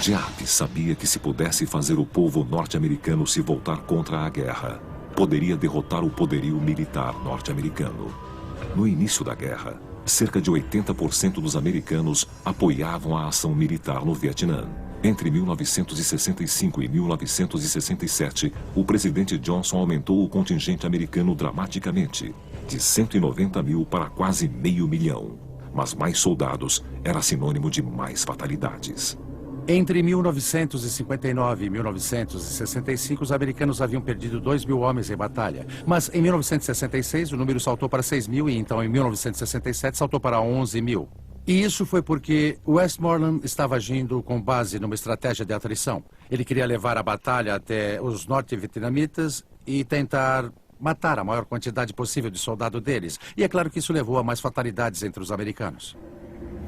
Diap sabia que se pudesse fazer o povo norte-americano se voltar contra a guerra, poderia derrotar o poderio militar norte-americano. No início da guerra, cerca de 80% dos americanos apoiavam a ação militar no Vietnã. Entre 1965 e 1967, o presidente Johnson aumentou o contingente americano dramaticamente, de 190 mil para quase meio milhão. Mas mais soldados era sinônimo de mais fatalidades. Entre 1959 e 1965, os americanos haviam perdido 2 mil homens em batalha. Mas em 1966, o número saltou para 6 mil e então em 1967 saltou para 11 mil. E isso foi porque Westmoreland estava agindo com base numa estratégia de atrição. Ele queria levar a batalha até os norte-vietnamitas e tentar matar a maior quantidade possível de soldado deles. E é claro que isso levou a mais fatalidades entre os americanos.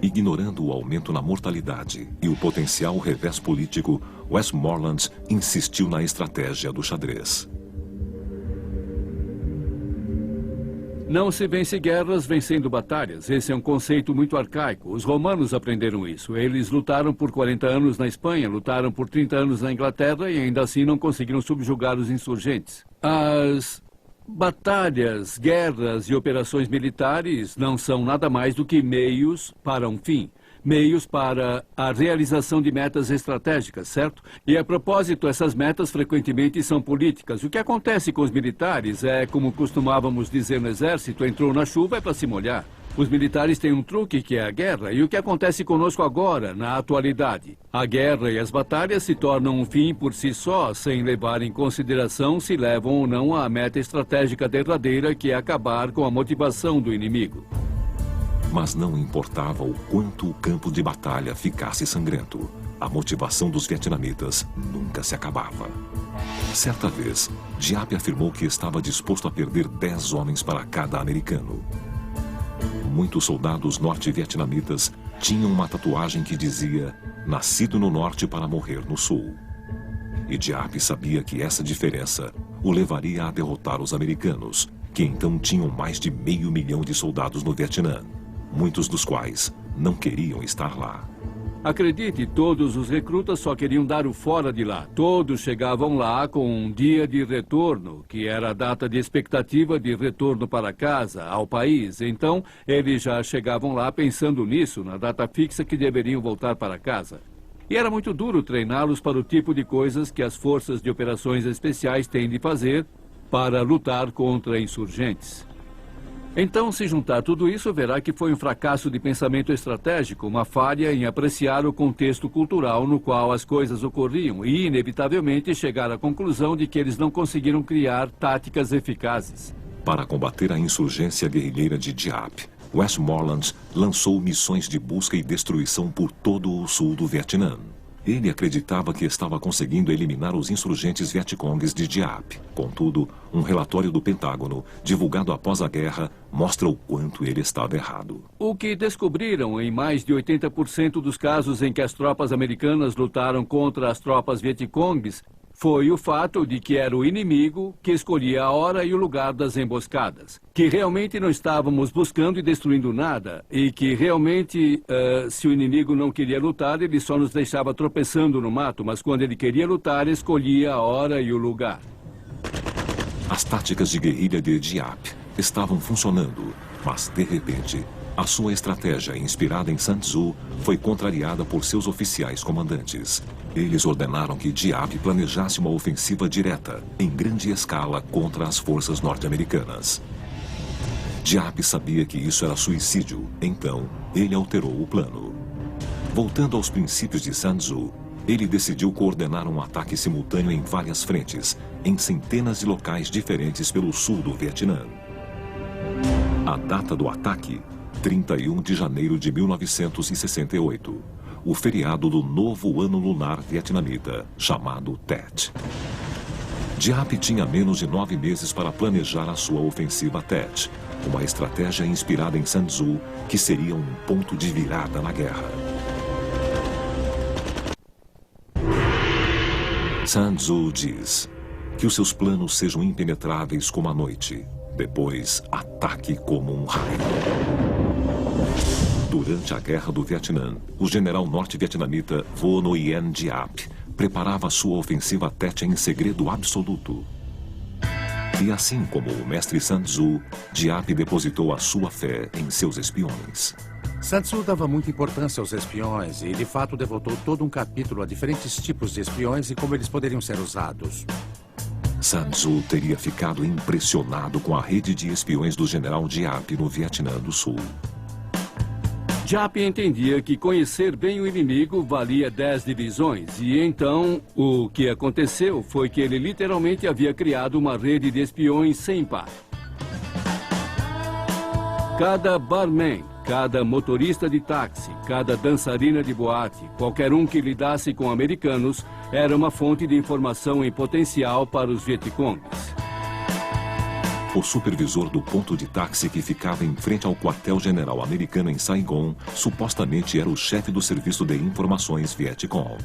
Ignorando o aumento na mortalidade e o potencial revés político, Westmoreland insistiu na estratégia do xadrez. Não se vence guerras vencendo batalhas. Esse é um conceito muito arcaico. Os romanos aprenderam isso. Eles lutaram por 40 anos na Espanha, lutaram por 30 anos na Inglaterra e ainda assim não conseguiram subjugar os insurgentes. As batalhas, guerras e operações militares não são nada mais do que meios para um fim. Meios para a realização de metas estratégicas, certo? E a propósito, essas metas frequentemente são políticas. O que acontece com os militares é, como costumávamos dizer no exército, entrou na chuva é para se molhar. Os militares têm um truque que é a guerra, e o que acontece conosco agora, na atualidade? A guerra e as batalhas se tornam um fim por si só, sem levar em consideração se levam ou não à meta estratégica derradeira, que é acabar com a motivação do inimigo. Mas não importava o quanto o campo de batalha ficasse sangrento, a motivação dos vietnamitas nunca se acabava. Certa vez, Diap afirmou que estava disposto a perder 10 homens para cada americano. Muitos soldados norte-vietnamitas tinham uma tatuagem que dizia "Nascido no norte para morrer no sul". E Diap sabia que essa diferença o levaria a derrotar os americanos, que então tinham mais de meio milhão de soldados no Vietnã, muitos dos quais não queriam estar lá. Acredite, todos os recrutas só queriam dar o fora de lá. Todos chegavam lá com um dia de retorno, que era a data de expectativa de retorno para casa, ao país. Então, eles já chegavam lá pensando nisso, na data fixa que deveriam voltar para casa. E era muito duro treiná-los para o tipo de coisas que as forças de operações especiais têm de fazer para lutar contra insurgentes. Então, se juntar tudo isso, verá que foi um fracasso de pensamento estratégico, uma falha em apreciar o contexto cultural no qual as coisas ocorriam e, inevitavelmente, chegar à conclusão de que eles não conseguiram criar táticas eficazes. Para combater a insurgência guerrilheira de Diap, Westmoreland lançou missões de busca e destruição por todo o sul do Vietnã. Ele acreditava que estava conseguindo eliminar os insurgentes vietcongues de Diap. Contudo, um relatório do Pentágono, divulgado após a guerra, mostra o quanto ele estava errado. O que descobriram em mais de 80% dos casos em que as tropas americanas lutaram contra as tropas vietcongues foi o fato de que era o inimigo que escolhia a hora e o lugar das emboscadas. Que realmente não estávamos buscando e destruindo nada. E que realmente, se o inimigo não queria lutar, ele só nos deixava tropeçando no mato. Mas quando ele queria lutar, escolhia a hora e o lugar. As táticas de guerrilha de Diap estavam funcionando, mas de repente, a sua estratégia, inspirada em Sun Tzu, foi contrariada por seus oficiais comandantes. Eles ordenaram que Diap planejasse uma ofensiva direta, em grande escala, contra as forças norte-americanas. Diap sabia que isso era suicídio, então ele alterou o plano. Voltando aos princípios de Sun Tzu, ele decidiu coordenar um ataque simultâneo em várias frentes, em centenas de locais diferentes pelo sul do Vietnã. A data do ataque, 31 de janeiro de 1968, o feriado do novo ano lunar vietnamita, chamado Tet. Diap tinha menos de 9 meses para planejar a sua ofensiva Tet, uma estratégia inspirada em Sun Tzu que seria um ponto de virada na guerra. Sun Tzu diz que os seus planos sejam impenetráveis como a noite, depois ataque como um raio. Durante a Guerra do Vietnã, o general norte-vietnamita Vo Nguyen Giap preparava sua ofensiva Tet em segredo absoluto. E assim como o mestre Sun Tzu, Giap depositou a sua fé em seus espiões. Sun Tzu dava muita importância aos espiões e, de fato, devotou todo um capítulo a diferentes tipos de espiões e como eles poderiam ser usados. Sun Tzu teria ficado impressionado com a rede de espiões do general Giap no Vietnã do Sul. Giap entendia que conhecer bem o inimigo valia 10 divisões, e então o que aconteceu foi que ele literalmente havia criado uma rede de espiões sem par. Cada barman, cada motorista de táxi, cada dançarina de boate, qualquer um que lidasse com americanos, era uma fonte de informação em potencial para os Vietcongues. O supervisor do ponto de táxi que ficava em frente ao quartel-general americano em Saigon supostamente era o chefe do serviço de informações Vietcong.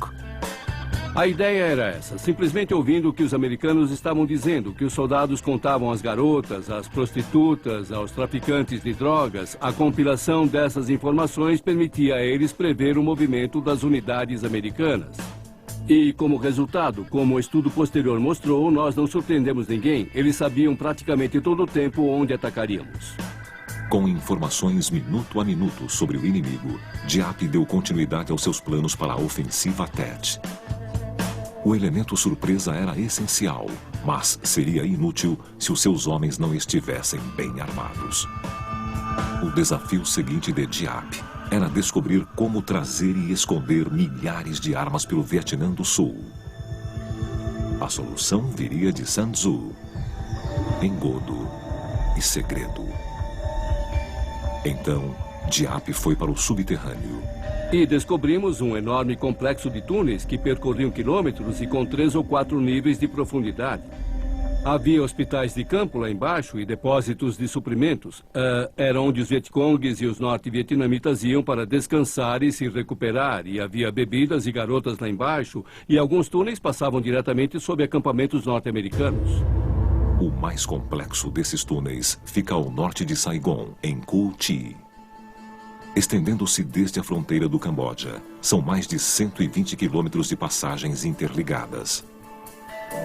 A ideia era essa, simplesmente ouvindo o que os americanos estavam dizendo, que os soldados contavam às garotas, às prostitutas, aos traficantes de drogas, a compilação dessas informações permitia a eles prever o movimento das unidades americanas. E, como resultado, como o estudo posterior mostrou, nós não surpreendemos ninguém. Eles sabiam praticamente todo o tempo onde atacaríamos. Com informações minuto a minuto sobre o inimigo, Giap deu continuidade aos seus planos para a ofensiva Tet. O elemento surpresa era essencial, mas seria inútil se os seus homens não estivessem bem armados. O desafio seguinte de Giap era descobrir como trazer e esconder milhares de armas pelo Vietnã do Sul. A solução viria de Sun Tzu: engodo e segredo. Então, Giap foi para o subterrâneo. E descobrimos um enorme complexo de túneis que percorriam quilômetros e com 3 ou 4 níveis de profundidade. Havia hospitais de campo lá embaixo e depósitos de suprimentos. Era onde os Vietcongues e os norte-vietnamitas iam para descansar e se recuperar. E havia bebidas e garotas lá embaixo. E alguns túneis passavam diretamente sob acampamentos norte-americanos. O mais complexo desses túneis fica ao norte de Saigon, em Cu Chi. Estendendo-se desde a fronteira do Camboja, são mais de 120 quilômetros de passagens interligadas.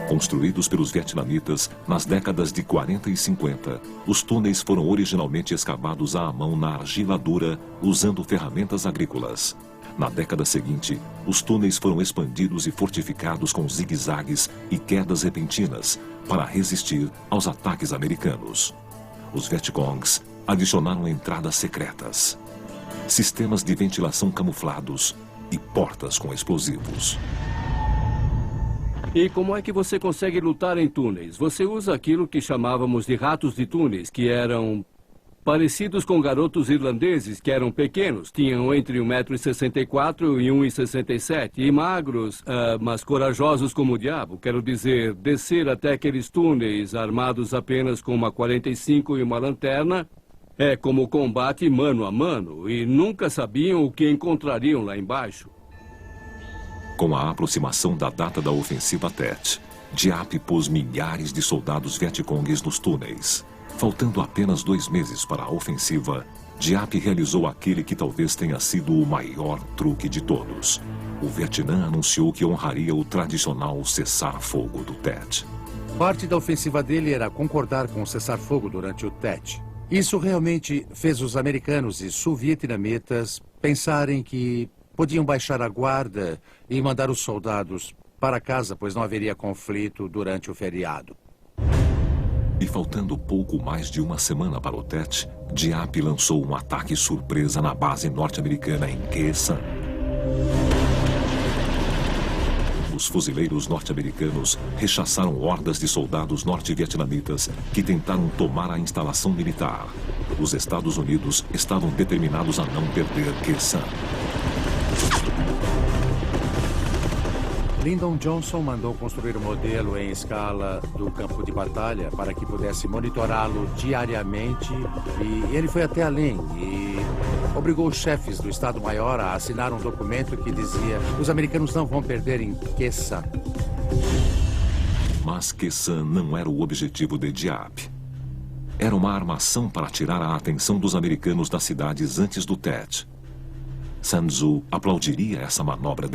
Construídos pelos vietnamitas nas décadas de 40 e 50, os túneis foram originalmente escavados à mão na argila dura, usando ferramentas agrícolas. Na década seguinte, os túneis foram expandidos e fortificados com zigue-zagues e quedas repentinas para resistir aos ataques americanos. Os Vietcongs adicionaram entradas secretas, sistemas de ventilação camuflados e portas com explosivos. E como é que você consegue lutar em túneis? Você usa aquilo que chamávamos de ratos de túneis, que eram parecidos com garotos irlandeses, que eram pequenos, tinham entre 1,64 m e 1,67 m, e magros, mas corajosos como o diabo. Quero dizer, descer até aqueles túneis armados apenas com uma 45 e uma lanterna é como combate mano a mano, e nunca sabiam o que encontrariam lá embaixo. Com a aproximação da data da ofensiva Tet, Giap pôs milhares de soldados vietcongues nos túneis. Faltando apenas 2 meses para a ofensiva, Giap realizou aquele que talvez tenha sido o maior truque de todos. O Vietnã anunciou que honraria o tradicional cessar-fogo do Tet. Parte da ofensiva dele era concordar com o cessar-fogo durante o Tet. Isso realmente fez os americanos e sul-vietnamitas pensarem que podiam baixar a guarda e mandar os soldados para casa, pois não haveria conflito durante o feriado. E faltando pouco mais de uma semana para o Tet, Giap lançou um ataque surpresa na base norte-americana em Khe Sanh. Os fuzileiros norte-americanos rechaçaram hordas de soldados norte-vietnamitas que tentaram tomar a instalação militar. Os Estados Unidos estavam determinados a não perder Khe Sanh. Lyndon Johnson mandou construir um modelo em escala do campo de batalha para que pudesse monitorá-lo diariamente, e ele foi até além e obrigou os chefes do Estado-Maior a assinar um documento que dizia: os americanos não vão perder em Khe Sanh. Mas Khe Sanh não era o objetivo de Giap. Era uma armação para tirar a atenção dos americanos das cidades antes do Tet. Sun Tzu aplaudiria essa manobra